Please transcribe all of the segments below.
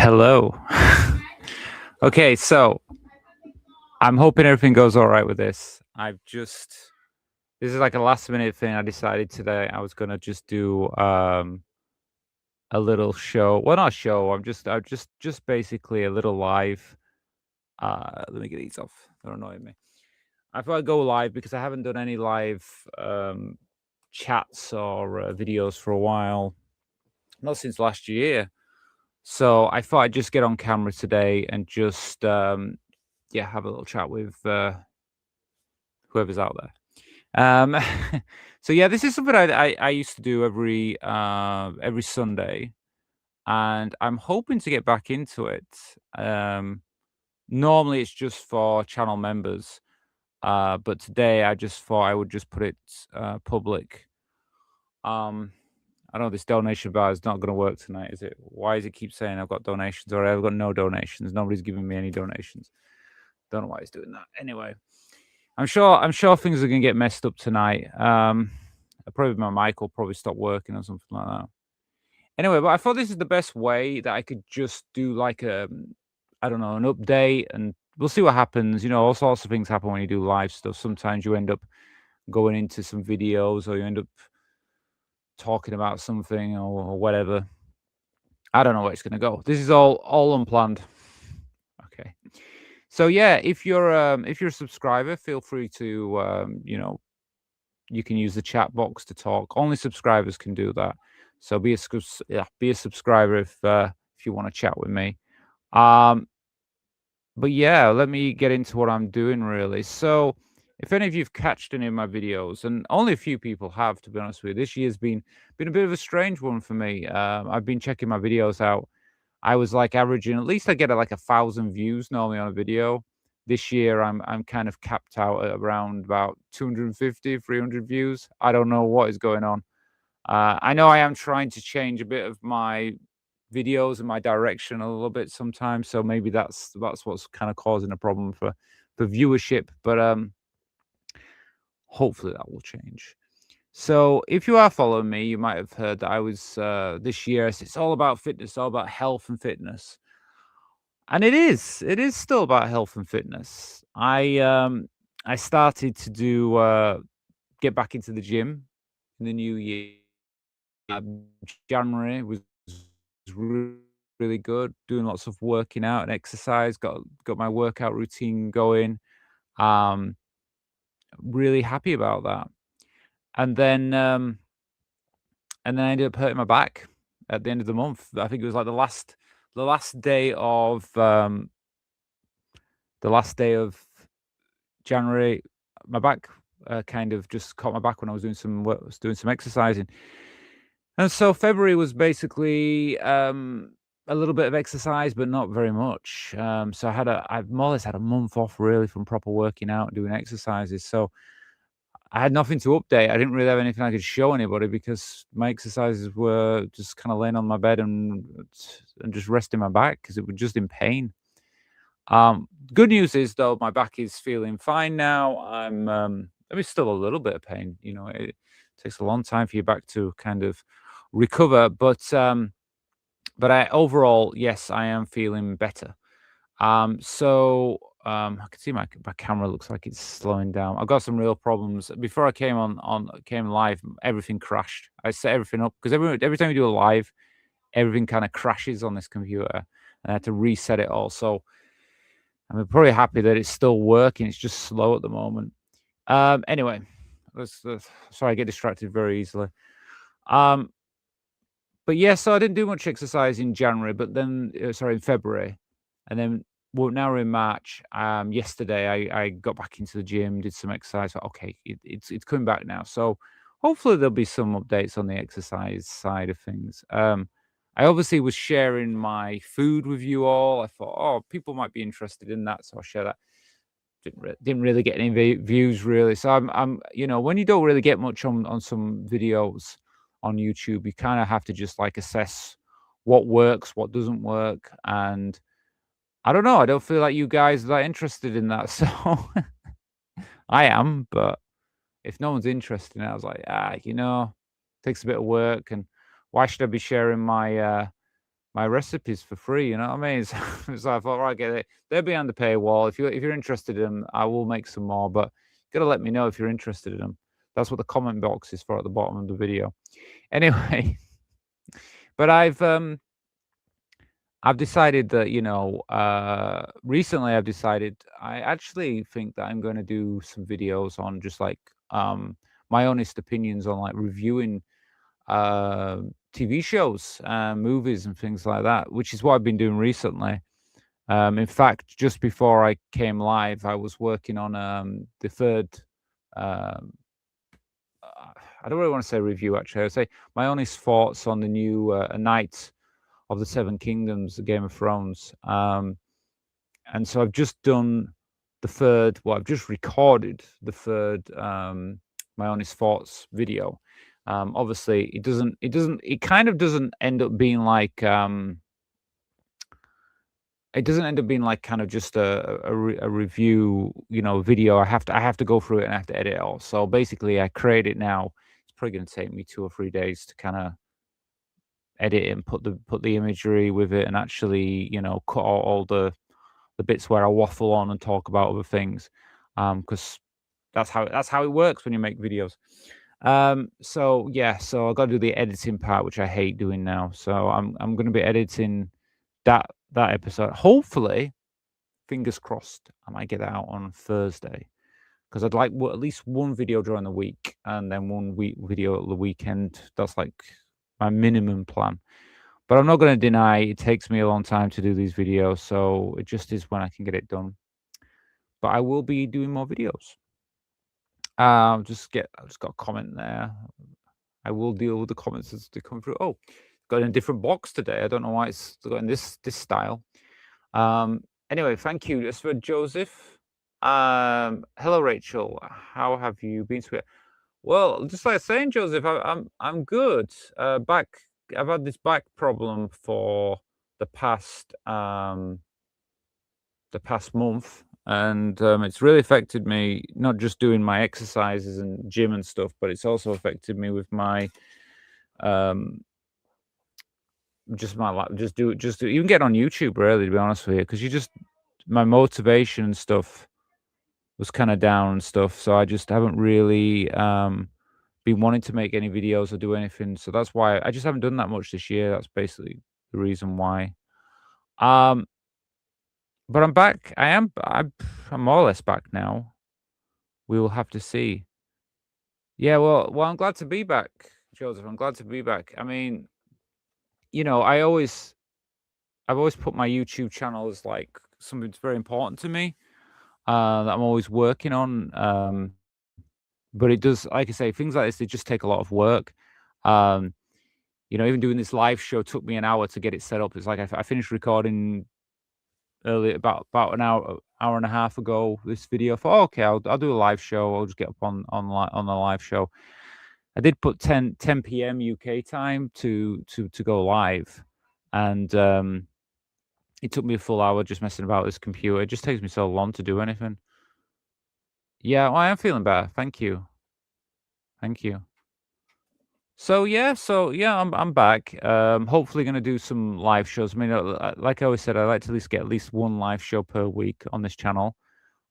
Hello. Okay, so I'm hoping everything goes all right with this. This is like a last minute thing. I decided today I was gonna just do a little show. Well, not a show. I'm just basically a little live. Let me get these off. They're annoying me. I thought I'd go live because I haven't done any live chats or videos for a while, not since last year. So I thought I'd just get on camera today and just yeah, have a little chat with whoever's out there. So yeah, this is something I used to do every Sunday, and I'm hoping to get back into it. Um, Normally it's just for channel members, but today I just thought I would just put it public. Um, I know this donation bar is not going to work tonight, is it? Why does it keep saying I've got donations or I've got no donations? Nobody's giving me any donations. Don't know why it's doing that. Anyway, I'm sure things are gonna get messed up tonight. Probably my mic will probably stop working or something like that. Anyway, but I thought this is the best way that I could just do like I don't know, an update, and we'll see what happens. You know, all sorts of things happen when you do live stuff. Sometimes you end up going into some videos or you end up talking about something or whatever. I don't know where it's gonna go. This is all unplanned. Okay. So yeah, if you're a subscriber, feel free to you can use the chat box to talk. Only subscribers can do that. So be a subscriber if you want to chat with me. Um, but yeah, let me get into what I'm doing really. So if any of you've catched any of my videos, and only a few people have, to be honest with you, this year's been a bit of a strange one for me. I've been checking my videos out. I was like averaging at least I get like 1,000 views normally on a video. This year I'm kind of capped out at around about 250, 300 views. I don't know what is going on. I know I am trying to change a bit of my videos and my direction a little bit sometimes, so maybe that's what's kind of causing a problem for viewership. But hopefully that will change. So if you are following me, you might have heard that I was this year. It's all about fitness, all about health and fitness, and it is. It is still about health and fitness. I started to do get back into the gym in the new year. January was re- really good. Doing lots of working out and exercise. Got my workout routine going. Um, really happy about that. And then I ended up hurting my back at the end of the month. I think it was like the last day of the last day of January. My back kind of just caught my back when I was doing some work, was doing some exercising, and so February was basically a little bit of exercise, but not very much. So I more or less had a month off really from proper working out and doing exercises. So I had nothing to update. I didn't really have anything I could show anybody because my exercises were just kind of laying on my bed and just resting my back because it was just in pain. Good news is though, my back is feeling fine now. I mean, still a little bit of pain. You know, it takes a long time for your back to kind of recover, but I overall, yes, I am feeling better. I can see my camera looks like it's slowing down. I've got some real problems. Before I came live, everything crashed. I set everything up because every time you do a live, everything kind of crashes on this computer, and I had to reset it all. So I'm probably happy that it's still working. It's just slow at the moment. Anyway, sorry, I get distracted very easily. Um, but yeah, so I didn't do much exercise in January, but then sorry, in February, and then well, now we're in March. Yesterday I got back into the gym, did some exercise. Okay, it's coming back now. So hopefully there'll be some updates on the exercise side of things. I obviously was sharing my food with you all. I thought, oh, people might be interested in that, so I'll share that. Didn't really get any views really. So you know, when you don't really get much on some videos on YouTube, you kind of have to just like assess what works, what doesn't work, and I don't know. I don't feel like you guys are that interested in that, so I am. But if no one's interested in it, I was like, you know, takes a bit of work, and why should I be sharing my recipes for free. You know what I mean? So I thought, right, get it. They're behind the paywall. If you're interested in them, I will make some more. But you gotta let me know if you're interested in them. That's what the comment box is for at the bottom of the video. Anyway, but I've decided that, recently I've decided I actually think that I'm going to do some videos on just like my honest opinions on like reviewing uh, TV shows, movies, and things like that, which is what I've been doing recently. In fact, just before I came live, I was working on the third. Um, I don't really want to say review, actually. I'd say my honest thoughts on the new A Knight of the Seven Kingdoms, Game of Thrones. And so I've just done the third. Well, I've just recorded the third my honest thoughts video. Obviously, it kind of doesn't end up being like it doesn't end up being like kind of just a review, video. I have to go through it and I have to edit it all. So basically, I create it now. It's probably going to take me 2 or 3 days to kind of edit it and put the imagery with it and actually, cut out all the bits where I waffle on and talk about other things, because that's how it works when you make videos. So yeah, so I got to do the editing part, which I hate doing now. So I'm going to be editing that episode. Hopefully, fingers crossed, I might get that out on Thursday because I'd like at least one video during the week and then one week video at the weekend. That's like my minimum plan. But I'm not going to deny it takes me a long time to do these videos, so it just is when I can get it done. But I will be doing more videos. I just got a comment there. I will deal with the comments as they come through. Oh, got in a different box today. I don't know why it's got in this style. Anyway, thank you. It's for Joseph. Hello, Rachel. How have you been, sweet? Well, just like saying, Joseph, I'm good. I've had this back problem for the past month, and it's really affected me. Not just doing my exercises and gym and stuff, but it's also affected me with my um just my life. Just even getting on YouTube, really, to be honest with you, because my motivation and stuff was kind of down and stuff. So I just haven't really been wanting to make any videos or do anything. So that's why I just haven't done that much this year. That's basically the reason why. Um, but I'm back. I'm more or less back now. We will have to see. Yeah, well, I'm glad to be back, Joseph. I'm glad to be back. I mean, I've always put my YouTube channel as like something that's very important to me, that I'm always working on. But it does, like I say, things like this, they just take a lot of work. Um, even doing this live show took me an hour to get it set up. It's like I finished recording early about an hour and a half ago. This video. I thought, "Oh, okay, I'll do a live show. I'll just get up on the live show." I did put 10 p.m. UK time to go live, and it took me a full hour just messing about with this computer. It just takes me so long to do anything. Yeah, well, I am feeling better. Thank you. Thank you. So yeah, I'm back. Hopefully gonna do some live shows. I mean, like I always said, I like to at least one live show per week on this channel.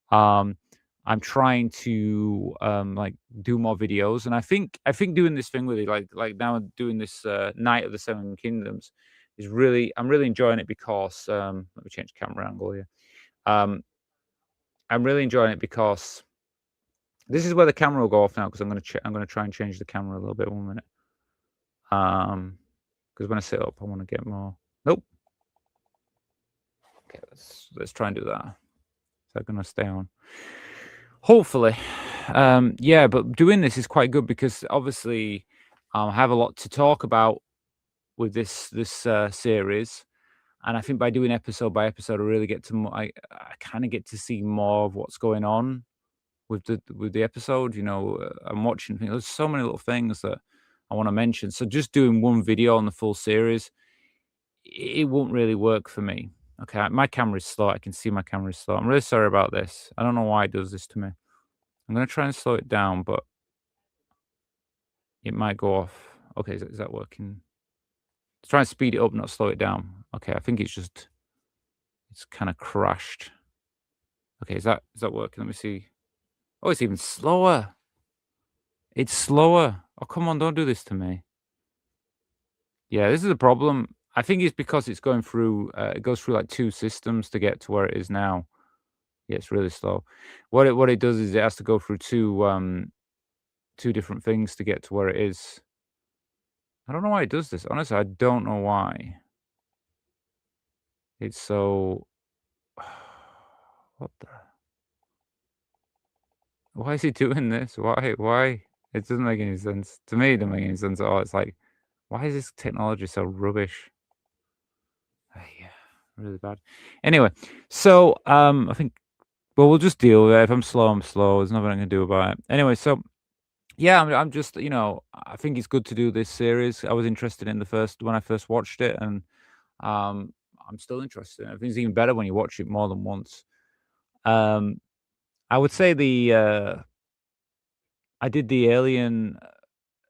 Um, I'm trying to like do more videos, and I think doing this thing with it, like now doing this Night of the Seven Kingdoms, I'm really enjoying it because let me change camera angle here. Um, I'm really enjoying it because this is where the camera will go off now because I'm gonna try and change the camera a little bit. 1 minute. Because when I sit up, I want to get more. Nope. Okay, let's try and do that. Is that gonna stay on? Hopefully. Yeah, but doing this is quite good because obviously I have a lot to talk about with this series, and I think by doing episode by episode, I really get to I kind of get to see more of what's going on with the episode. I'm watching things. There's so many little things that I want to mention. So just doing one video on the full series, it won't really work for me. Okay, my camera is slow. I can see my camera is slow. I'm really sorry about this. I don't know why it does this to me. I'm gonna try and slow it down, but it might go off. Okay, is that working? Try and speed it up, not slow it down. Okay, I think it's kind of crashed. Okay, is that working? Let me see. Oh, it's even slower. It's slower. Oh, come on, don't do this to me. Yeah, this is a problem. I think it's because it's going through. It goes through like two systems to get to where it is now. Yeah, it's really slow. What it does is it has to go through two different things to get to where it is. I don't know why it does this. Honestly, I don't know why. It's so. What the? Why is he doing this? Why? Why? It doesn't make any sense to me. It doesn't make any sense at all. It's like, why is this technology so rubbish? Yeah, really bad. Anyway, so I think well we'll just deal with it. If I'm slow, I'm slow. There's nothing I can do about it. Anyway, so yeah, I'm just I think it's good to do this series. I was interested in the first when I first watched it, and um, I'm still interested. I think it's even better when you watch it more than once. Um, I would say I did the Alien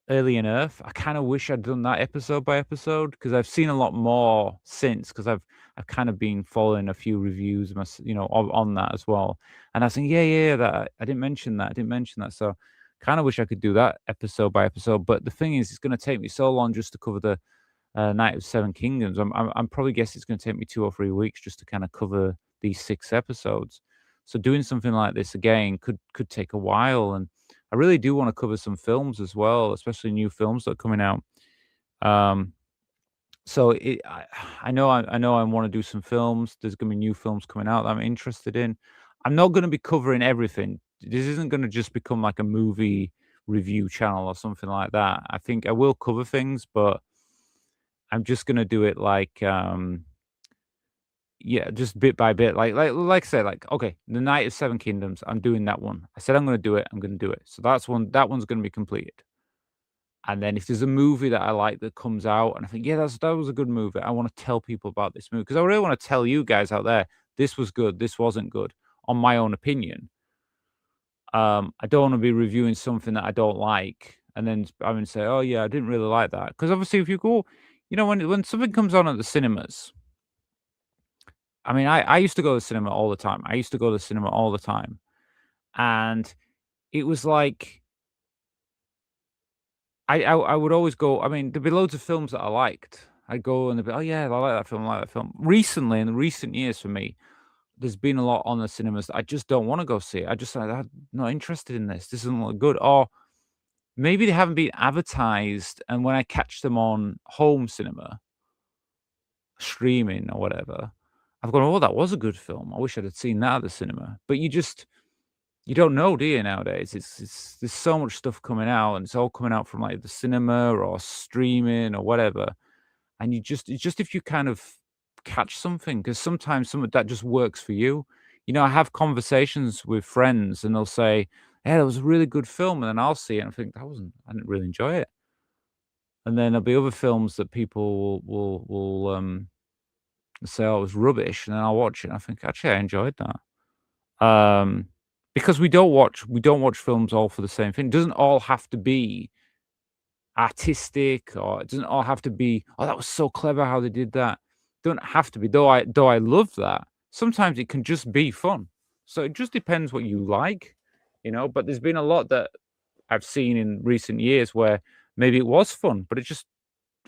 Earth. I kinda wish I'd done that episode by episode because 'cause I've seen a lot more since. Because I 'cause I've kind of been following a few reviews on that as well, and I was saying, "Yeah, yeah, yeah, that I didn't mention that, I didn't mention that," so kinda wish I could do that episode by episode, but the thing is, it's gonna take me so long just to cover the, Night of Seven Kingdoms. I'm probably guess it's gonna take me 2 or 3 weeks just to kinda cover these 6 episodes. So doing something like this again could take a while, and I really do wanna cover some films as well, especially new films that are coming out. Um, so I know I wanna do some films. There's gonna be new films coming out that I'm interested in. I'm not gonna be covering everything. This isn't gonna just become like a movie review channel or something like that. I think I will cover things, but I'm just gonna do it like, yeah, just bit by bit, like I said, like, okay, The Night of Seven Kingdoms, I'm doing that one. I said I'm gonna do it, I'm gonna do it. So that one's gonna be completed. And then if there's a movie that I like that comes out and I think, "Yeah, that was a good movie. I wanna tell people about this movie because I really wanna tell you guys out there, this was good, this wasn't good, on my own opinion. I don't wanna be reviewing something that I don't like and then having to say, "Oh, yeah, I didn't really like that." Because obviously if you go when something comes on at the cinemas, I mean, I used to go to the cinema all the time. I used to go to the cinema all the time, and it was like I would always go. I mean, there'd be loads of films that I liked. I'd go and they'd be, "Oh, yeah, I like that film, I like that film." Recently, in the recent years for me, there's been a lot on the cinemas that I just don't wanna go see. I just like, "I'm not interested in this. This doesn't look good." Or maybe they haven't been advertised, and when I catch them on home cinema, streaming or whatever, I've gone, "Oh, that was a good film. I wish I'd have seen that at the cinema." But you don't know, do you, nowadays? It's there's so much stuff coming out, and it's all coming out from, like, the cinema or streaming or whatever, and it's just if you kind of catch something, because sometimes some of that just works for you. I have conversations with friends, and they'll say, "Hey, that was a really good film," and then I'll see it and think, I didn't really enjoy it." And then there'll be other films that people will say, "Oh, it was rubbish," and then I'll watch it, and I think, "Actually, I enjoyed that." Um, because we don't watch films all for the same thing. It doesn't all have to be artistic, or it doesn't all have to be, "Oh, that was so clever how they did that." Don't have to be, though I love that. Sometimes it can just be fun. So it just depends what you like, but there's been a lot that I've seen in recent years where maybe it was fun, but I just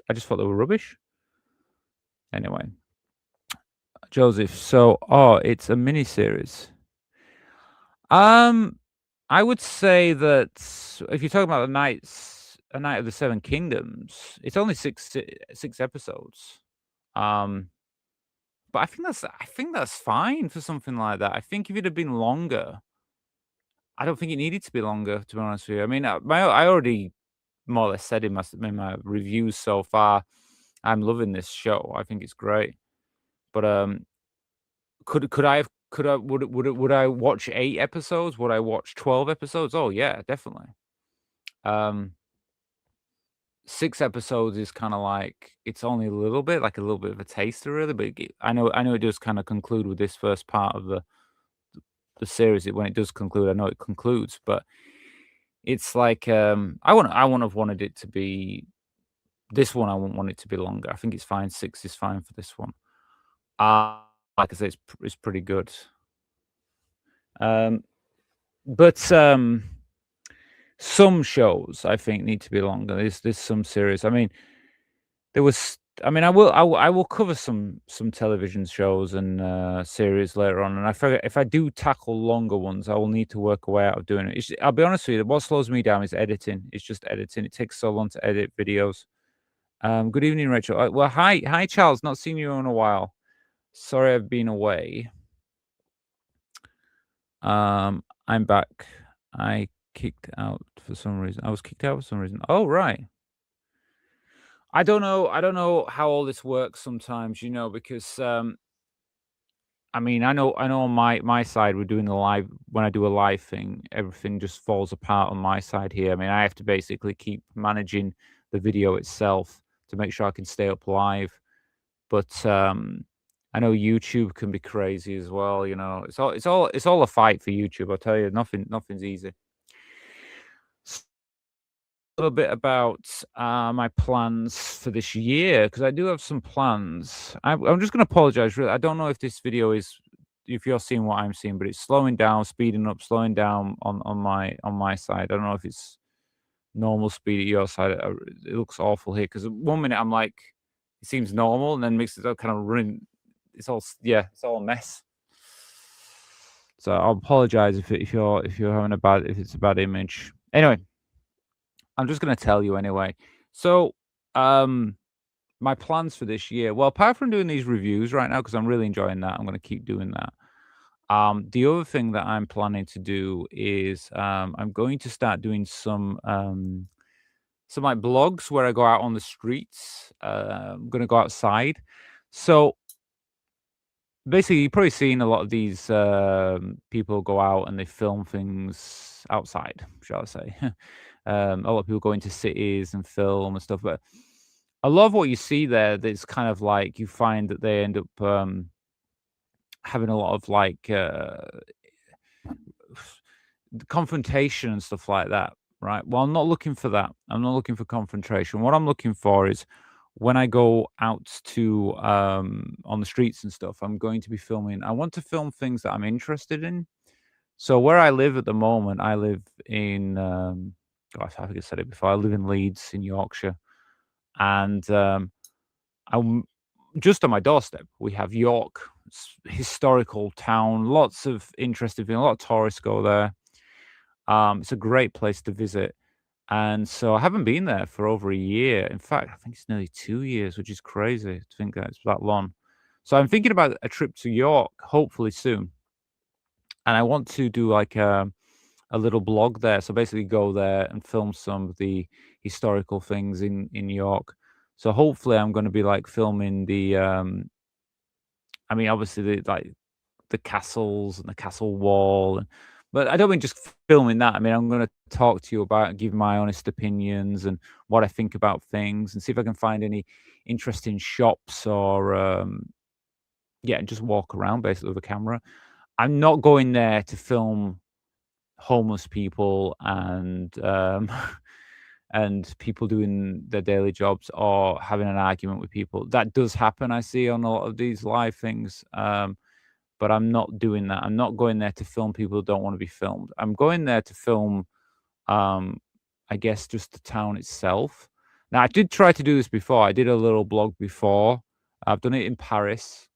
thought they were rubbish. Anyway, Joseph, it's a mini series. Um, I would say that if you're talking about A Night of the Seven Kingdoms, it's only 6 episodes. Um, but I think that's fine for something like that. I think if it had been longer, I don't think it needed to be longer, to be honest with you. I mean, I already more or less said in my reviews so far, I'm loving this show. I think it's great. But, could I would I watch 8 episodes? Would I watch 12 episodes? Oh, yeah, definitely. Um 6 episodes is kinda like it's only a little bit of a taster really, but I know it does kinda conclude with this first part of the series. When it does conclude, I know it concludes, but it's like, I wouldn't have wanted it to be This one, I wouldn't want it to be longer. I think it's fine. 6 is fine for this one. Like I say, it's pretty good. Um, but some shows I think need to be longer. There's some series. I mean, there was. I mean, I will cover some television shows and series later on. And I figure if I do tackle longer ones, I will need to work a way out of doing it. I'll be honest with you. What slows me down is editing. It's just editing. It takes so long to edit videos. Good evening, Rachel. Well, hi, Charles. Not seen you in a while. Sorry, I've been away. I'm back. I kicked out for some reason. I was kicked out for some reason. Oh, right. I don't know how all this works sometimes, because I mean, I know on my side we're doing the live when I do a live thing, everything just falls apart on my side here. I mean, I have to basically keep managing the video itself to make sure I can stay up live. But I know YouTube can be crazy as well, it's all a fight for YouTube, I'll tell you, nothing's easy. A little bit about my plans for this year because I do have some plans. I'm just going to apologize. Really, I don't know if this video is if you're seeing what I'm seeing, but it's slowing down, speeding up, slowing down on my side. I don't know if it's normal speed at your side. It looks awful here because one minute I'm like, it seems normal, and then mixes up, kind of running. It's all a mess. So I'll apologize if you're having if it's a bad image. Anyway, I'm just gonna tell you anyway. So, my plans for this year, well, apart from doing these reviews right now, because I'm really enjoying that, I'm gonna keep doing that. The other thing that I'm planning to do is, I'm going to start doing some like blogs where I go out on the streets. I'm gonna go outside. So basically, you've probably seen a lot of these people go out and they film things outside, shall I say? A lot of people go into cities and film and stuff, but a lot of what you see there, that's kind of like you find that they end up having a lot of like confrontation and stuff like that, right? Well, I'm not looking for that. I'm not looking for confrontation. What I'm looking for is when I go out to on the streets and stuff, I'm going to be filming. I want to film things that I'm interested in. So where I live at the moment, I live in gosh, I think I said it before. I live in Leeds in Yorkshire, and I'm just on my doorstep. We have York, historical town, lots of interesting things. A lot of tourists go there. It's a great place to visit. And so I haven't been there for over a year. In fact, I think it's nearly 2 years, which is crazy to think that it's that long. So I'm thinking about a trip to York, hopefully soon. And I want to do like a little blog there. So basically go there and film some of the historical things in York. So hopefully I'm going to be like filming the I mean obviously the castles and the castle wall. But I don't mean just filming that. I mean, I'm going to talk to you about and give my honest opinions and what I think about things and see if I can find any interesting shops or, yeah, and just walk around basically with a camera. I'm not going there to film homeless people and, and people doing their daily jobs or having an argument with people. That does happen, I see on a lot of these live things. But I'm not doing that. I'm not going there to film people who don't want to be filmed. I'm going there to film, um, I guess, just the town itself. Now, I did try to do this before. I did a little blog before. I've done it in Paris,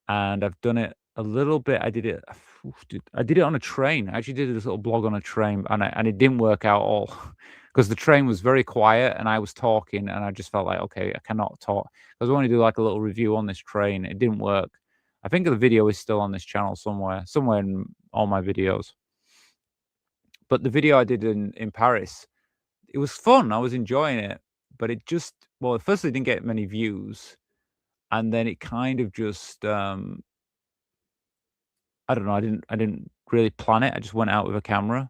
and I've done it a little bit. I did it on a train. I actually did this little blog on a train, and it didn't work out all because the train was very quiet, and I was talking, and I just felt like, okay, I cannot talk. I was going to do like a little review on this train. It didn't work. I think the video is still on this channel somewhere in all my videos. But the video I did in Paris, it was fun. I was enjoying it, but it just well, firstly, it didn't get many views, and then it kind of just I don't know. I didn't really plan it. I just went out with a camera.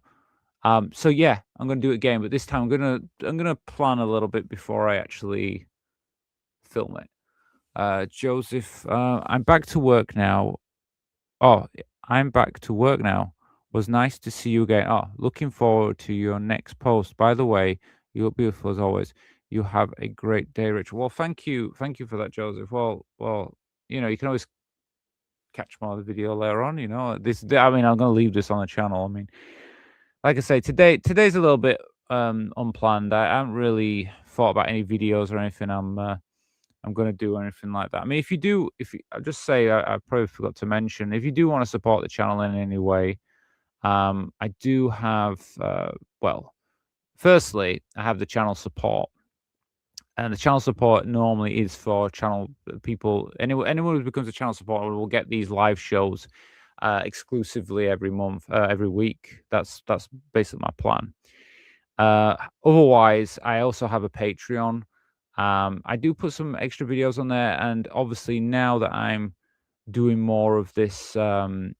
So yeah, I'm gonna do it again, but this time I'm gonna plan a little bit before I actually film it. Joseph, I'm back to work now. Oh, I'm back to work now. Was nice to see you again. Oh, looking forward to your next post. By the way, you look beautiful as always. You have a great day, Richard. Well, thank you for that, Joseph. Well, you can always catch more of the video later on. I mean, I'm gonna leave this on the channel. I mean, like I say, today's a little bit unplanned. I haven't really thought about any videos or anything I'm gonna do or anything like that. I mean, if you I'll just say I probably forgot to mention, if you do want to support the channel in any way, I do have well, firstly, I have the channel support. And the channel support normally is for channel people. Anyone who becomes a channel supporter will get these live shows exclusively every month, every week. That's basically my plan. Otherwise, I also have a Patreon. I do put some extra videos on there, and obviously now that I'm doing more of this, more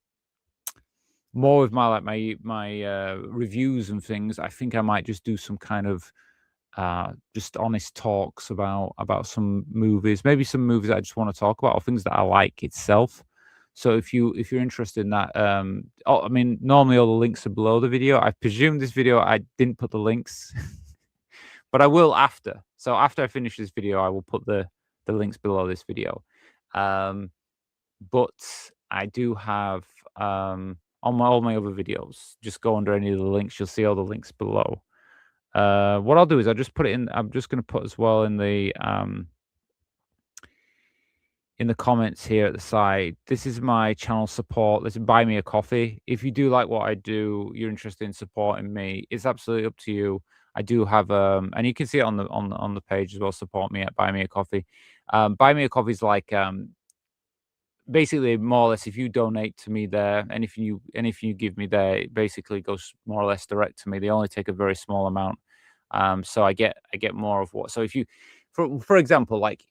with my reviews and things, I think I might just do some kind of just honest talks about some movies, maybe some movies I just want to talk about or things that I like itself. So if you're interested in that, I mean, normally all the links are below the video. I presume this video I didn't put the links, but I will after. So after I finish this video, I will put the links below this video. But I do have on all my other videos. Just go under any of the links. You'll see all the links below. What I'll do is I'll just put it in. I'm just going to put as well in the comments here at the side. This is my channel support. This is buy me a coffee. If you do like what I do, you're interested in supporting me, it's absolutely up to you. I do have and you can see it on the page as well. Support me at buy me a coffee. Buy me a coffee is like basically more or less if you donate to me there, and if you give me there, it basically goes more or less direct to me. They only take a very small amount. So I get more of what. So if you, for example, like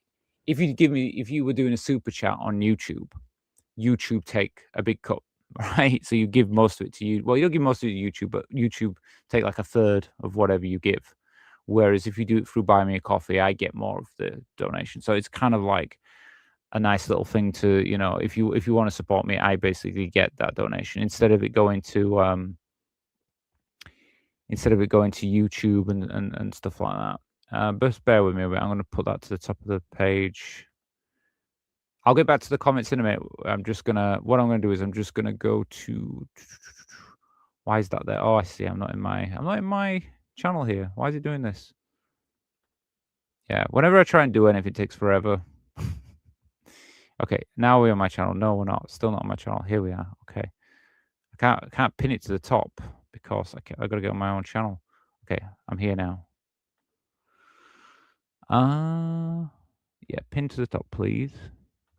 if you were doing a super chat on YouTube take a big cut, right? So you give most of it to you. Well, you don't give most of it to YouTube, but YouTube take like a third of whatever you give. Whereas if you do it through Buy Me a Coffee, I get more of the donation. So it's kind of like a nice little thing to, if you want to support me, I basically get that donation instead of it going to YouTube and stuff like that. Just bear with me a bit. I'm going to put that to the top of the page. I'll get back to the comments in a minute. What I'm going to do is I'm just going to go to, why is that there? Oh, I see. I'm not in my channel here. Why is it doing this? Yeah, whenever I try and do anything, it takes forever. Okay, now we're on my channel. No, we're not. Still not on my channel. Here we are. Okay. I can't pin it to the top because I got to get on my own channel. Okay, I'm here now. Yeah, pin to the top, please.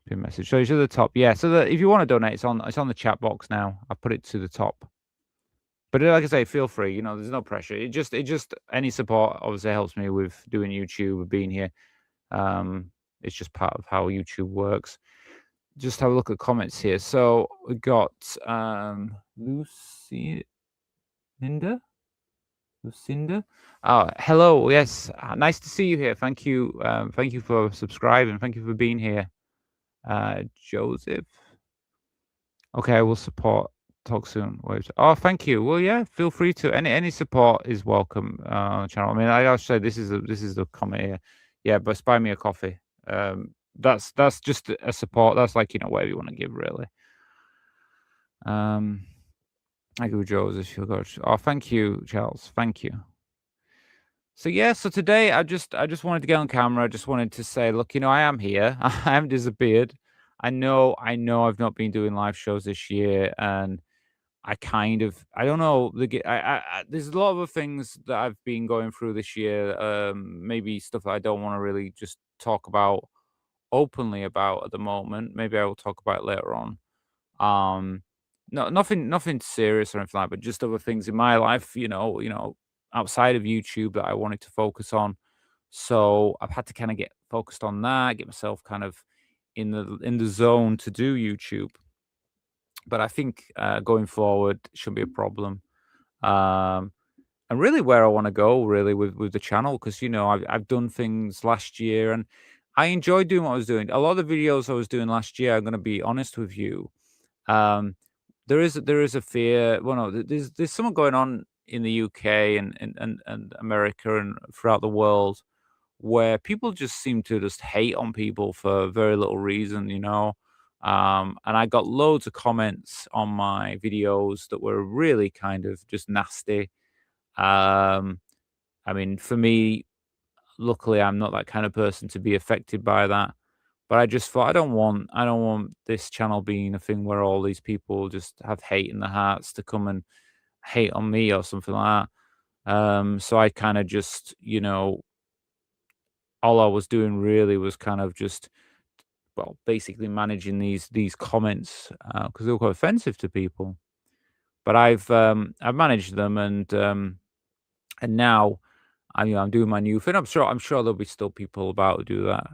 Pin message. So it's at the top. Yeah, so that if you want to donate, it's on the chat box now. I put it to the top. But like I say, feel free. There's no pressure. It just any support obviously helps me with doing YouTube, being here. It's just part of how YouTube works. Just have a look at comments here. So we got Lucinda. Oh, hello. Yes, nice to see you here. Thank you. Thank you for subscribing. Thank you for being here, Joseph. Okay, I will support. Talk soon. Wait. Oh, thank you. Well, yeah. Feel free to. Any support is welcome on the channel. I mean, I also say this is the comment here. Yeah, but buy me a coffee. That's just a support. That's like whatever you want to give, really. I go Joseph. You'll go. Oh, thank you, Charles. Thank you. So yeah, so today I just wanted to get on camera. I just wanted to say, look, I am here. I haven't disappeared. I know I've not been doing live shows this year, and I don't know. There's a lot of things that I've been going through this year. Maybe stuff that I don't want to really just talk about openly about at the moment. Maybe I will talk about it later on. No, nothing serious or anything like that, but just other things in my life, outside of YouTube that I wanted to focus on. So I've had to kind of get focused on that, get myself kind of in the zone to do YouTube. But I think going forward shouldn't be a problem. And really where I want to go really with the channel, because I've done things last year and I enjoyed doing what I was doing. A lot of the videos I was doing last year, I'm going to be honest with you. There is a fear. Well, no, there's something going on in the UK and America and throughout the world where people just seem to just hate on people for very little reason, and I got loads of comments on my videos that were really kind of just nasty. Um, I mean, for me, luckily, I'm not that kind of person to be affected by that. But I just thought I don't want this channel being a thing where all these people just have hate in their hearts to come and hate on me or something like that. So I kind of just, all I was doing really was kind of just, well, basically managing these comments because they were quite offensive to people. But I've managed them, and now I'm doing my new thing. I'm sure there'll be still people about who do that.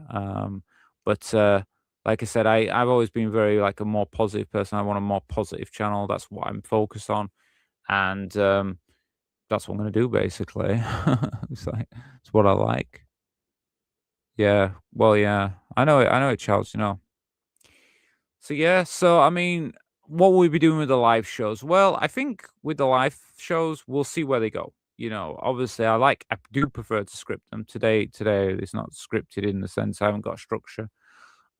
But like I said, I've always been very like a more positive person. I want a more positive channel. That's what I'm focused on, and that's what I'm gonna do basically. It's what I like. Yeah. Well, yeah. I know it. I know it, Charles. So yeah. So I mean, what will we be doing with the live shows? Well, I think with the live shows, we'll see where they go. Obviously, I do prefer to script them. Today, it's not scripted in the sense I haven't got a structure.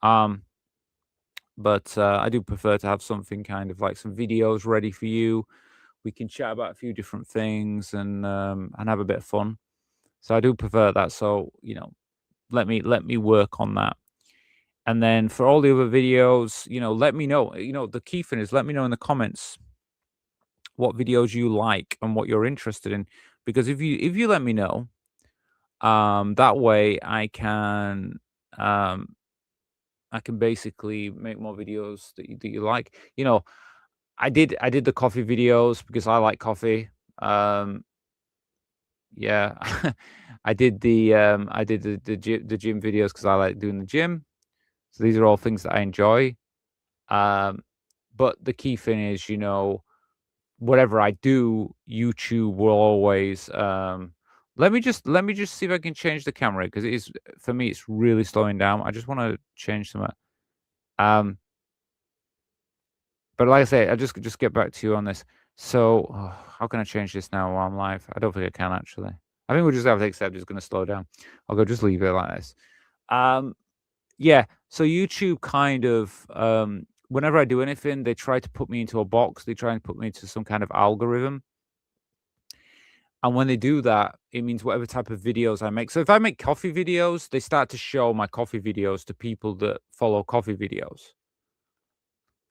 Um, but I do prefer to have something kind of like some videos ready for you. We can chat about a few different things and have a bit of fun. So I do prefer that. So let me work on that. And then for all the other videos, let me know. The key thing is let me know in the comments what videos you like and what you're interested in. Because if you let me know, that way um I can basically make more videos that you like. I did the coffee videos because I like coffee. Um yeah. I did the gym videos because I like doing the gym. So these are all things that I enjoy. Um, but the key thing is, whatever I do, YouTube will always. Let me just see if I can change the camera because it is for me. It's really slowing down. I just want to change some. Um, but like I say, I just get back to you on this. So, how can I change this now while I'm live? I don't think I can actually. I think we'll just have to accept it's going to slow down. I'll go just leave it like this. Um, Yeah, so YouTube kind of, whenever I do anything, they try to put me into a box. They try and put me into some kind of algorithm. And when they do that, it means whatever type of videos I make. So if I make coffee videos, they start to show my coffee videos to people that follow coffee videos.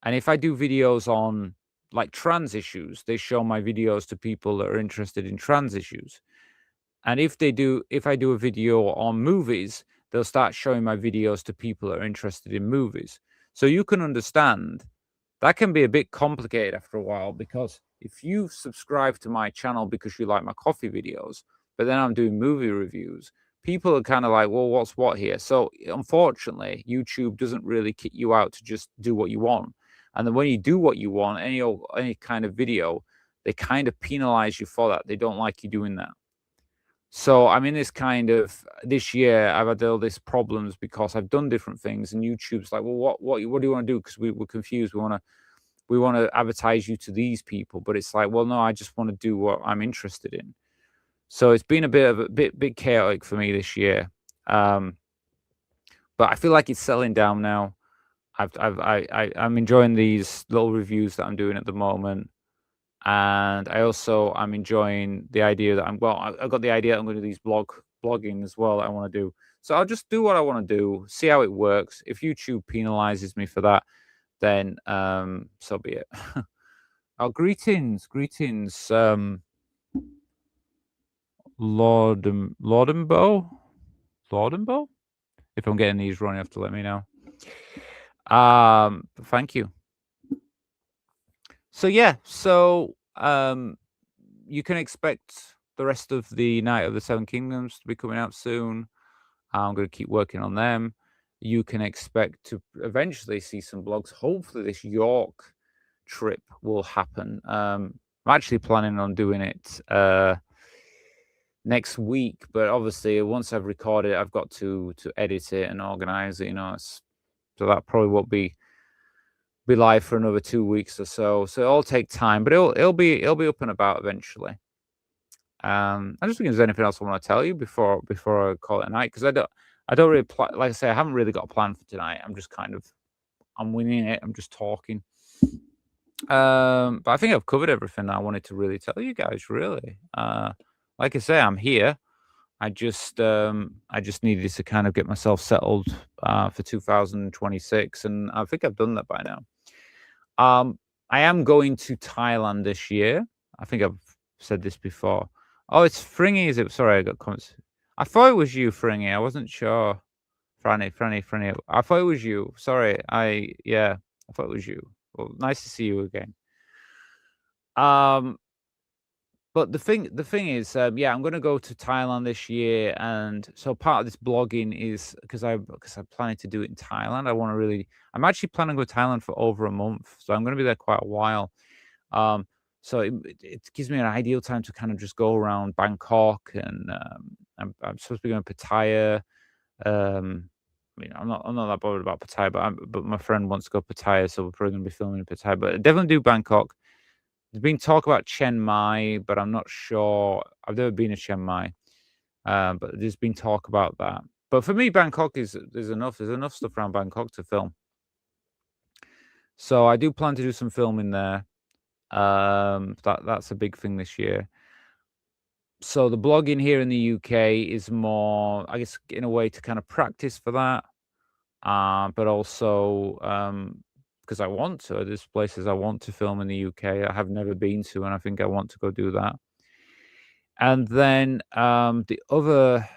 And if I do videos on like trans issues, they show my videos to people that are interested in trans issues. And if I do a video on movies, they'll start showing my videos to people that are interested in movies. So you can understand that can be a bit complicated after a while because if you subscribe to my channel because you like my coffee videos, but then I'm doing movie reviews, people are kind of like, well, what's what here? So unfortunately, YouTube doesn't really kick you out to just do what you want. And then when you do what you want, any kind of video, they kind of penalize you for that. They don't like you doing that. So I'm in this year, I've had all these problems because I've done different things, and YouTube's like, well, what do you want to do? Because we're confused. We want to advertise you to these people, but it's like, well, no, I just want to do what I'm interested in. So it's been a bit chaotic for me this year, um, but I feel like it's settling down now. I'm enjoying these little reviews that I'm doing at the moment. And I'm enjoying the idea that I've got the idea that I'm going to do these blogging as well that I want to do. So I'll just do what I want to do, see how it works. If YouTube penalizes me for that, then so be it. Oh, greetings, Laudenbo. If I'm getting these wrong, you have to let me know. Thank you. So yeah, you can expect the rest of the Night of the Seven Kingdoms to be coming out soon. I'm going to keep working on them. You can expect to eventually see some blogs. Hopefully, this York trip will happen. I'm actually planning on doing it next week, but obviously, once I've recorded it, I've got to edit it and organize it. So that probably won't be live for another 2 weeks or so. So it'll take time, but it'll be up and about eventually. I just think there's anything else I want to tell you before I call it a night, because I don't really like I say, I haven't really got a plan for tonight. I'm winging it. I'm just talking. But I think I've covered everything I wanted to really tell you guys. Really, like I say, I'm here. I just needed to kind of get myself settled for 2026, and I think I've done that by now. I am going to Thailand this year. I think I've said this before. Oh, it's Fringy, is it? Sorry, I got comments. I thought it was you, Fringy. I wasn't sure. Franny. I thought it was you. Sorry. I thought it was you. Well, nice to see you again. But the thing is, yeah, I'm gonna go to Thailand this year, and so part of this blogging is because I'm planning to do it in Thailand. I'm actually planning to go to Thailand for over a month, so I'm gonna be there quite a while. So it gives me an ideal time to kind of just go around Bangkok, and I'm supposed to be going to Pattaya. I mean, I'm not that bothered about Pattaya, but my friend wants to go Pattaya, so we're probably gonna be filming in Pattaya. But definitely do Bangkok. There's been talk about Chiang Mai, but I'm not sure. I've never been to Chiang Mai, but there's been talk about that. But for me, Bangkok there's enough. There's enough stuff around Bangkok to film. So I do plan to do some filming there. That's a big thing this year. So the blogging here in the UK is more, I guess, in a way to kind of practice for that, but also because I want to. There's places I want to film in the UK I have never been to, and I think I want to go do that. And then the other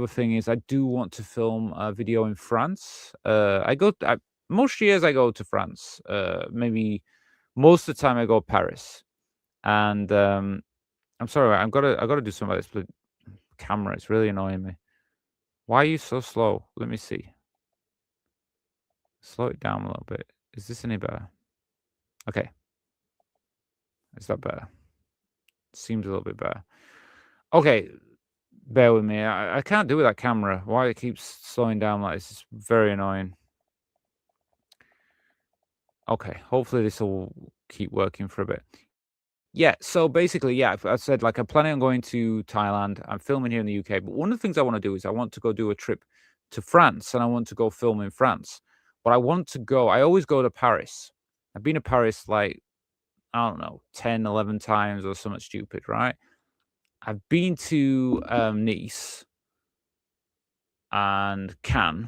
thing is I do want to film a video in France. Most years I go to France. Maybe most of the time I go to Paris. And I'm sorry, I gotta do something about this camera. It's really annoying me. Why are you so slow? Let me see. Slow it down a little bit. Is this any better? Okay. Is that better? Seems a little bit better. Okay. Bear with me. I can't do with that camera. Why it keeps slowing down like this is very annoying. Okay. Hopefully this will keep working for a bit. Yeah, so basically, yeah, I said, like, I'm planning on going to Thailand. I'm filming here in the UK, but one of the things I want to do is I want to go do a trip to France, and I want to go film in France. But I always go to Paris. I've been to Paris like, I don't know, 10, 11 times or something stupid, right? I've been to Nice and Cannes.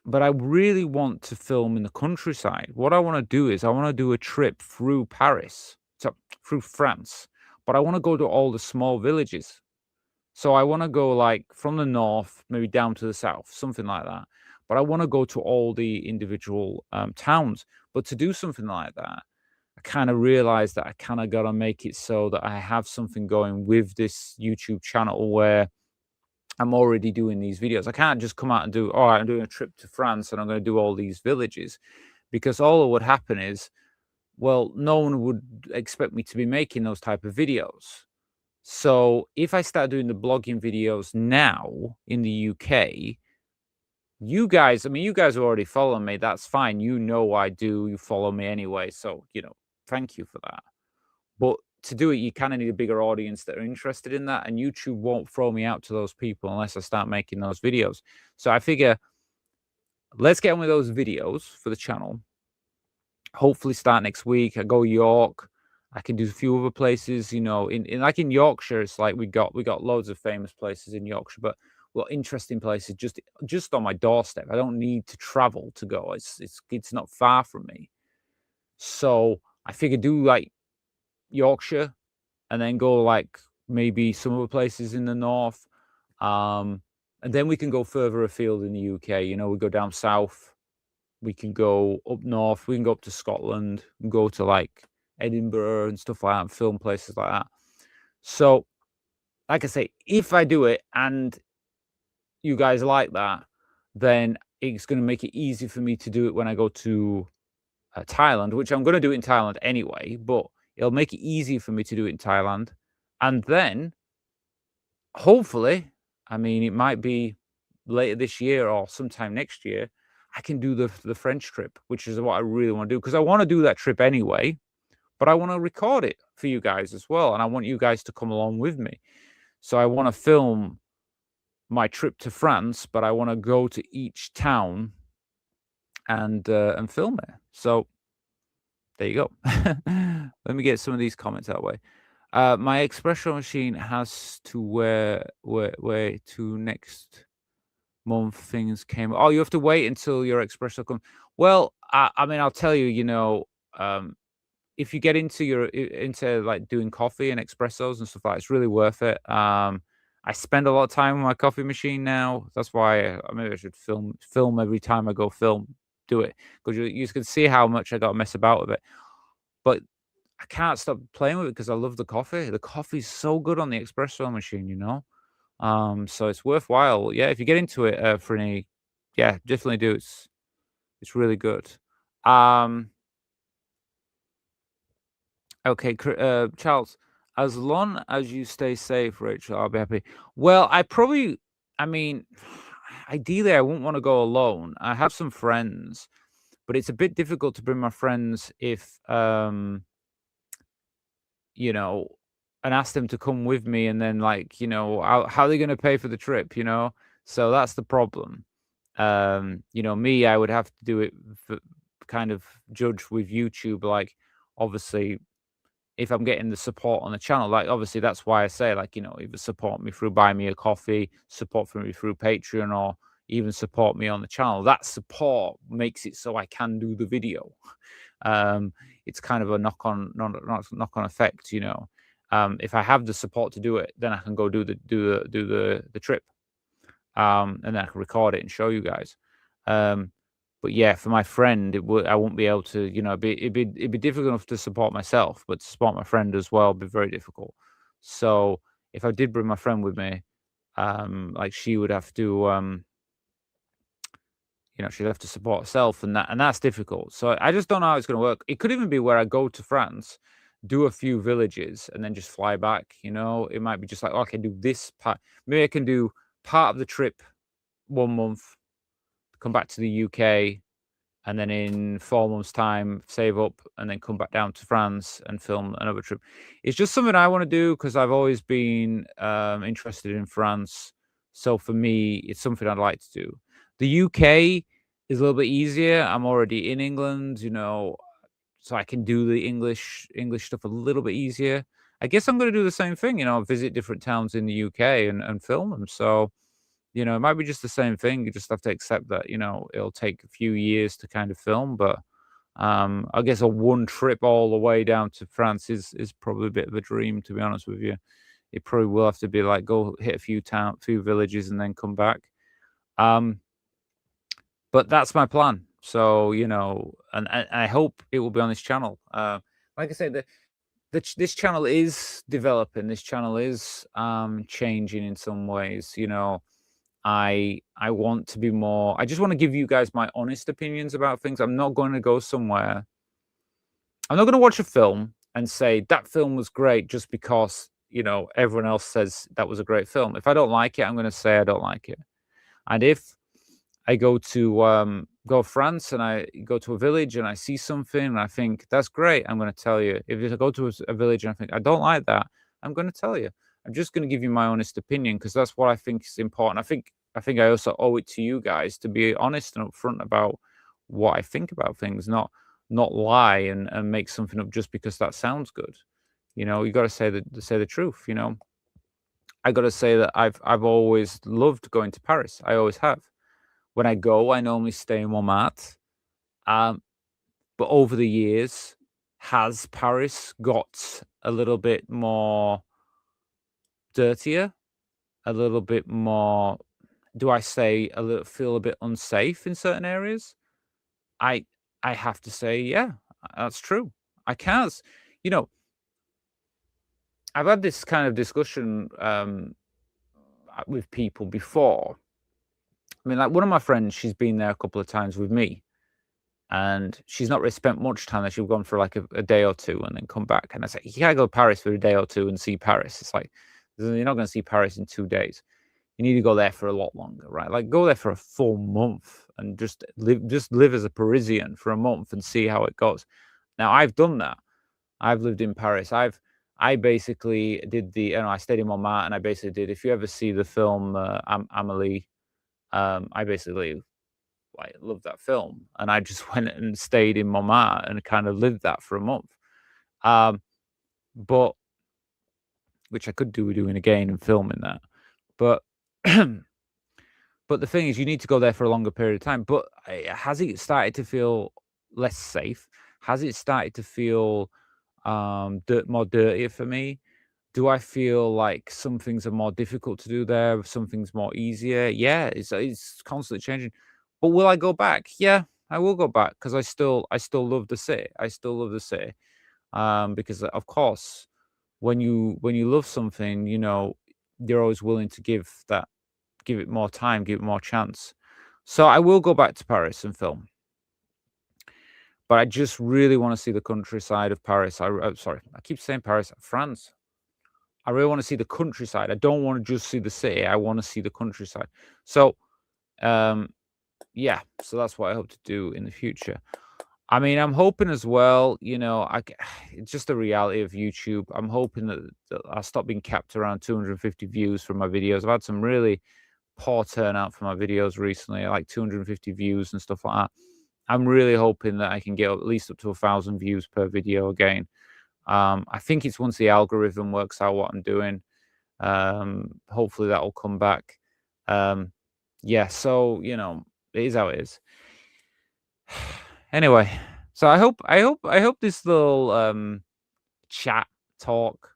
But I really want to film in the countryside. What I want to do is I want to do a trip through Paris, so through France, but I want to go to all the small villages. So I want to go like from the north, maybe down to the south, something like that. But I want to go to all the individual towns. But to do something like that, I kind of realized that I kind of got to make it so that I have something going with this YouTube channel where I'm already doing these videos. I can't just come out and do, all right, I'm doing a trip to France and I'm going to do all these villages, because all that would happen is, well, no one would expect me to be making those type of videos. So if I start doing the blogging videos now in the UK, you guys are already following me. That's fine. You know I do. You follow me anyway. So, thank you for that. But to do it, you kind of need a bigger audience that are interested in that, and YouTube won't throw me out to those people unless I start making those videos. So I figure, let's get on with those videos for the channel. Hopefully start next week. I go York. I can do a few other places, in Yorkshire. It's like we got loads of famous places in Yorkshire, but interesting places just on my doorstep. I don't need to travel to go. It's not far from me. So I figure do like Yorkshire, and then go like maybe some other places in the north, and then we can go further afield in the UK. We go down south, we can go up north, we can go up to Scotland, and go to like Edinburgh and stuff like that, and film places like that. So, like I say, if I do it and you guys like that, then it's going to make it easy for me to do it when I go to Thailand, which I'm going to do it in Thailand anyway, but it'll make it easy for me to do it in Thailand. And then, hopefully, it might be later this year or sometime next year, I can do the French trip, which is what I really want to do, because I want to do that trip anyway. but I want to record it for you guys as well, and I want you guys to come along with me. So I want to film my trip to France, but I want to go to each town and film it. So there you go. Let me get some of these comments out of the way. My espresso machine has to wait to next month things came. Oh, you have to wait until your espresso comes. Well, I mean, I'll tell you, if you get into like doing coffee and espressos and stuff like that, it's really worth it. I spend a lot of time on my coffee machine now. That's why maybe I should film every time I go do it, because you can see how much I got to mess about with it. But I can't stop playing with it because I love the coffee. The coffee's so good on the espresso machine, so it's worthwhile. Yeah, if you get into it, Frini, yeah, definitely do. It's really good. Okay, Charles, as long as you stay safe, Rachel, I'll be happy. Well, I mean, ideally, I wouldn't want to go alone. I have some friends, but it's a bit difficult to bring my friends if, you know, and ask them to come with me, and then how are they going to pay for the trip? So that's the problem. Me, I would have to do it for, kind of judge with YouTube, like obviously if I'm getting the support on the channel, like obviously that's why I say either support me through buy me a coffee, support for me through Patreon, or even support me on the channel. That support makes it so I can do the video. It's kind of a knock-on effect, if I have the support to do it, then I can go do the trip, and then I can record it and show you guys. But yeah, for my friend, I won't be able to, it'd be difficult enough to support myself, but to support my friend as well would be very difficult. So if I did bring my friend with me, like she would have to, she'd have to support herself, and that's difficult. So I just don't know how it's going to work. It could even be where I go to France, do a few villages, and then just fly back. It might be just like, oh, I can do this part. Maybe I can do part of the trip 1 month, come back to the UK, and then in 4 months' time, save up, and then come back down to France and film another trip. It's just something I want to do because I've always been interested in France. So for me, it's something I'd like to do. The UK is a little bit easier. I'm already in England, so I can do the English stuff a little bit easier. I guess I'm going to do the same thing, visit different towns in the UK and film them. So it might be just the same thing. You just have to accept that, it'll take a few years to kind of film. But I guess a one trip all the way down to France is probably a bit of a dream, to be honest with you. It probably will have to be like go hit a few villages and then come back. But that's my plan. So, and I hope it will be on this channel. Like I said, this channel is developing. This channel is changing in some ways. I want to be more. I just want to give you guys my honest opinions about things. I'm not going to go somewhere. I'm not going to watch a film and say that film was great just because everyone else says that was a great film. If I don't like it, I'm going to say I don't like it. And if I go to France and I go to a village and I see something and I think that's great, I'm going to tell you. If I go to a village and I think I don't like that, I'm going to tell you. I'm just going to give you my honest opinion because that's what I think is important. I think I also owe it to you guys to be honest and upfront about what I think about things, not lie and make something up just because that sounds good. You got to say the truth. I got to say that I've always loved going to Paris. I always have. When I go, I normally stay in Montmartre. But over the years, has Paris got a little bit more dirtier? A little bit more, do I say feel a bit unsafe in certain areas? I have to say, yeah, that's true. I can't, you know, I've had this kind of discussion with people before. I mean, like one of my friends, she's been there a couple of times with me, and she's not really spent much time there. She's gone for like a day or two and then come back. And I say, you can't go to Paris for a day or two and see Paris. It's like, you're not going to see Paris in 2 days. You need to go there for a lot longer, right? Like go there for a full month and just live as a Parisian for a month and see how it goes. Now I've done that. I've lived in Paris. I basically did I stayed in Montmartre, and I basically did. If you ever see the film Amelie, I basically like loved that film, and I just went and stayed in Montmartre and kind of lived that for a month. Um, but which I could do doing again and filming that, but but the thing is, you need to go there for a longer period of time. But has it started to feel less safe? Has it started to feel more dirtier for me? Do I feel like some things are more difficult to do there, some things more easier? Yeah, it's constantly changing. But will I go back? Yeah, I will go back because I still love the city. I still love the city. Because of course, when you love something, you're always willing to give it more time, give it more chance. So I will go back to Paris and film, but I just really want to see the countryside of Paris. Sorry, I keep saying Paris, France. I really want to see the countryside. I don't want to just see the city. I want to see the countryside. So, um, yeah. So that's what I hope to do in the future. I mean, I'm hoping as well. It's just the reality of YouTube. I'm hoping that I'll stop being capped around 250 views from my videos. I've had some really poor turnout for my videos recently, like 250 views and stuff like that. I'm really hoping that I can get at least up to 1,000 views per video again. I think it's once the algorithm works out what I'm doing. Hopefully that will come back. Yeah, so it is how it is. Anyway, so I hope this little chat talk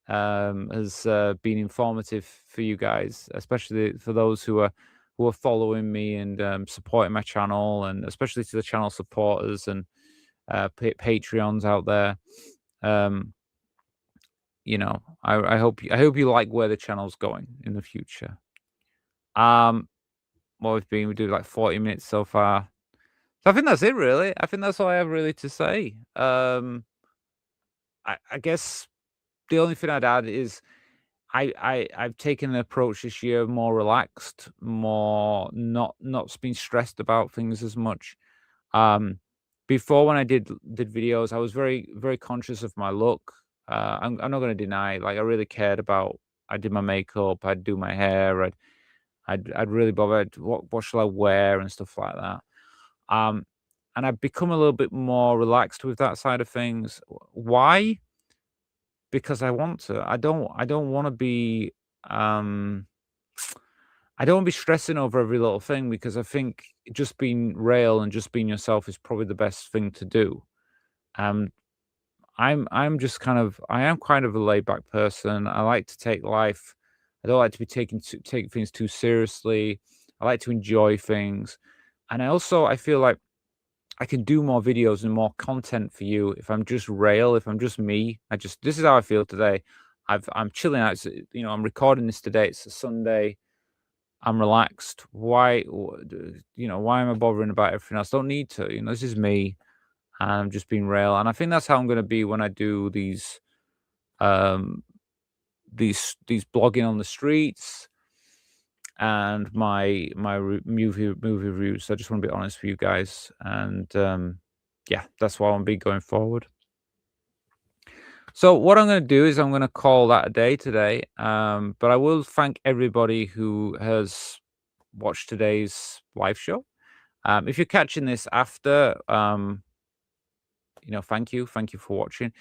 has been informative for you guys, especially for those who are following me and supporting my channel, and especially to the channel supporters and Patreons out there. I hope you like where the channel's going in the future. What we do like 40 minutes so far. So I think that's it, really. I think that's all I have really to say. I guess the only thing I'd add is I've taken an approach this year more relaxed, more not being stressed about things as much. Um, Before when I did videos, I was very very conscious of my look. I'm not going to deny, like I really cared about. I did my makeup, I'd do my hair, I'd really bothered what shall I wear and stuff like that. Um, and I've become a little bit more relaxed with that side of things. Why? Because I want to. I don't want to be um I don't want to be stressing over every little thing, because I think just being real and just being yourself is probably the best thing to do. Um I am kind of a laid back person. I like to take life. I don't like to be take things too seriously. I like to enjoy things. And I feel like I can do more videos and more content for you if I'm just real, if I'm just me. This is how I feel today. I'm chilling out. I'm recording this today. It's a Sunday. I'm relaxed. Why am I bothering about everything else? Don't need to. This is me, and I'm just being real. And I think that's how I'm going to be when I do um, these blogging on the streets and my movie reviews. So I just want to be honest with you guys, and yeah, that's what I want to be going forward. So what I'm going to do is I'm going to call that a day today. But I will thank everybody who has watched today's live show. If you're catching this after, thank you for watching.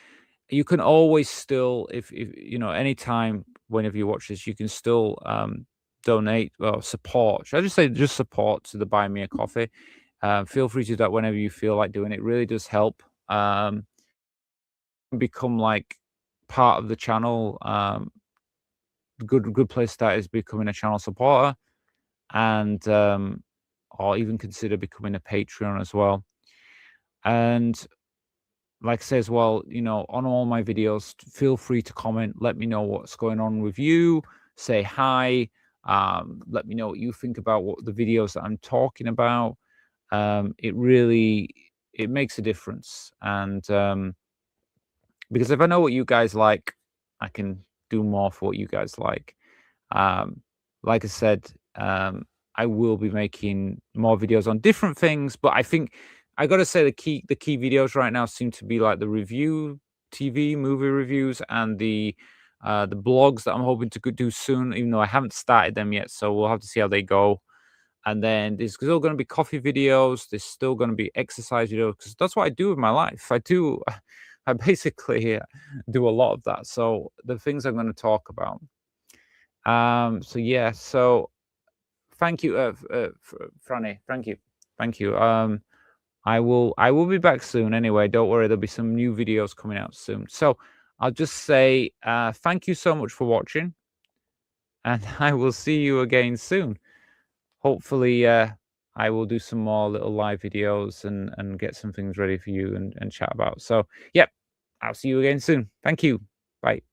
You can always still, if anytime, whenever you watch this, you can still donate or support. Should I just say just support to the Buy Me a Coffee? Feel free to do that whenever you feel like doing it. It really does help. Become like part of the channel. Good place to start is becoming a channel supporter, and or even consider becoming a Patreon as well. And like I say as well, on all my videos, feel free to comment. Let me know what's going on with you. Say hi. Let me know what you think about what the videos that I'm talking about. It makes a difference. And because if I know what you guys like, I can do more for what you guys like. Like I said, I will be making more videos on different things, but I think I got to say the key videos right now seem to be like the review TV movie reviews and the blogs that I'm hoping to do soon, even though I haven't started them yet. So we'll have to see how they go. And then there's still going to be coffee videos. There's still going to be exercise videos because that's what I do with my life. I basically do a lot of that. So the things I'm going to talk about. So yeah. So thank you, Franny. Thank you. I will be back soon. Anyway, don't worry. There'll be some new videos coming out soon. So I'll just say thank you so much for watching, and I will see you again soon. Hopefully, I will do some more little live videos and get some things ready for you and chat about. So, yep, I'll see you again soon. Thank you. Bye.